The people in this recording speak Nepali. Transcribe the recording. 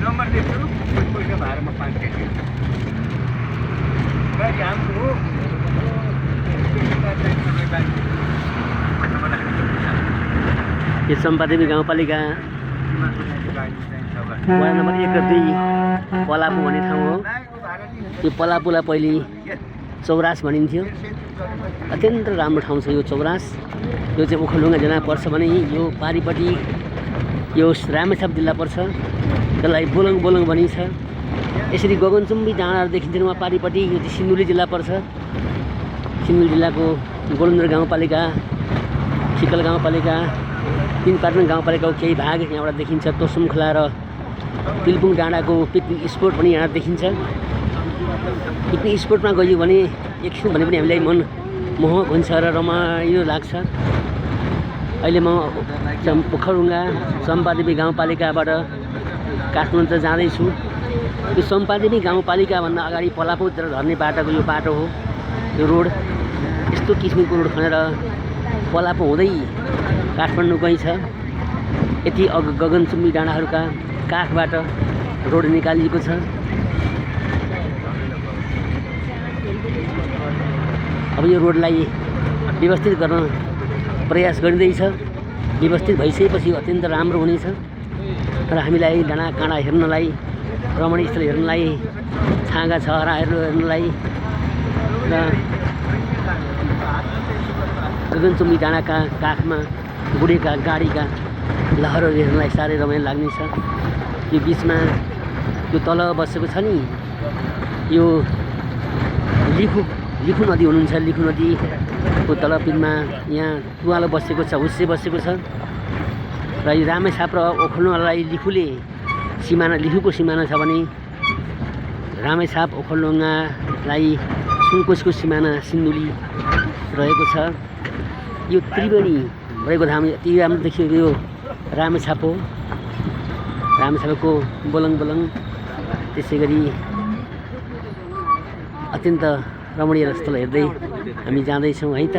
नम्बर दिन्छु पैसा भाडामा 5 केजी गाडी हाम्रो हो यो चम्पादेवी गाउँपालिका वार्ड नम्बर 1 र 2 पलापु भन्ने ठाउँ हो। यो पलापुलाई पहिले चौरास भनिन्थ्यो। अत्यन्त राम्रो ठाउँ छ यो चौरास। यो चाहिँ ओखलढुङ्गा जिल्ला पर्छ भने यो पारिपट्टि यो रामेछाप जिल्ला पर्छ। त्यसलाई बोलङ बोलङ भनिन्छ। यसरी गगनचुम्बी डाँडाहरू देखिन्छ वहाँ पारिपट्टि। यो चाहिँ सिन्धुली जिल्ला पर्छ। सिन्धुली जिल्लाको गोलन्दर गाउँपालिका, सिकल गाउँपालिका, पिनपाटन गाउँपालिकाको केही भाग यहाँबाट देखिन्छ। तोसुम खोला र तिलपुङ डाँडाको पिकनिक स्पोट पनि यहाँ देखिन्छ। पिकनिक स्पोटमा गयो भने एकछिन भने पनि हामीलाई मन मोहक हुन्छ र रमाइलो लाग्छ। अहिले म ओखलढुङ्गा चम्पादेवी गाउँपालिकाबाट काठमाडौँ त जाँदैछु। यो चम्पादेवी गाउँपालिकाभन्दा अगाडि पलापुतिर झर्ने बाटोको यो बाटो हो। यो रोड यस्तो किसिमको रोड खनेर पलापु हुँदै काठमाडौँ गइन्छ। यति गगनचुम्बी डाँडाहरूका काठबाट रोड निकालिएको छ। अब यो रोडलाई व्यवस्थित गर्न प्रयास गरिँदैछ। व्यवस्थित भइसकेपछि अत्यन्त राम्रो हुनेछ र हामीलाई डाँडाकाँडा हेर्नलाई, रमणीय स्थल हेर्नलाई, छाँगा छहराहरू हेर्नलाई र गगनचुम्बी डाँडाका काखमा गुडेका गाडीका लहरहरू हेर्नलाई साह्रै रमाइलो लाग्नेछ। यो बिचमा यो तल बसेको छ नि यो लिखु नदी हुनुहुन्छ। लिखु नदीको तलपिनमा यहाँ तुवालो बसेको छ, हुस्से बसेको छ र यो रामेछाप र ओखलढुङ्गालाई लिखुको सिमाना छ भने रामेछाप ओखलढुङ्गालाई सुनकोशको सिमाना सिन्धुली रहेको छ। यो त्रिवेणी रहेको ठाउँ यति राम्रो देखिएको यो रामेछाप हो। रामेछापको बोलङ बोलङ त्यसै गरी अत्यन्त रमणीय स्थल हेर्दै हामी जाँदैछौँ है त।